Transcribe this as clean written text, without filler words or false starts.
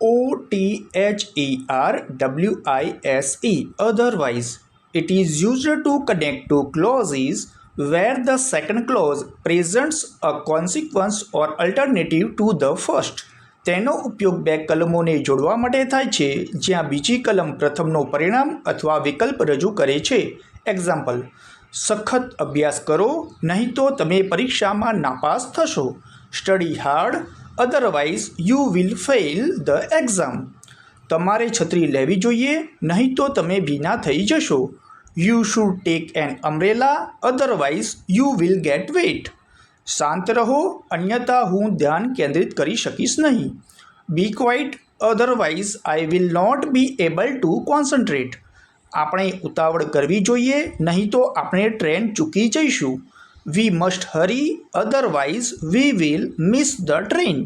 OTHERWISE. Otherwise, it is used to connect two clauses where the second clause presents a consequence or alternative to the first. તેનો ઉપયોગ બે કલમોને જોડવા માટે થાય છે જ્યાં બીજી કલમ પ્રથમનો પરિણામ અથવા વિકલ્પ રજૂ કરે છે. એક્ઝામ્પલ: સખત અભ્યાસ કરો, નહીં તો તમે પરીક્ષામાં નાપાસ થશો. Study hard, otherwise you will fail the exam. તમારે છત્રી લેવી જોઈએ, નહીં તો તમે ભીના થઈ જશો. You should take an umbrella, otherwise you will get wet. શાંત રહો, અન્યથા હું ધ્યાન કેન્દ્રિત કરી શકીશ નહીં. Be quiet, otherwise I will not be able to concentrate. આપણે ઉતાવળ કરવી જોઈએ, નહીં તો આપણે ટ્રેન ચૂકી જઈશું. We must Hari, otherwise we will miss the train.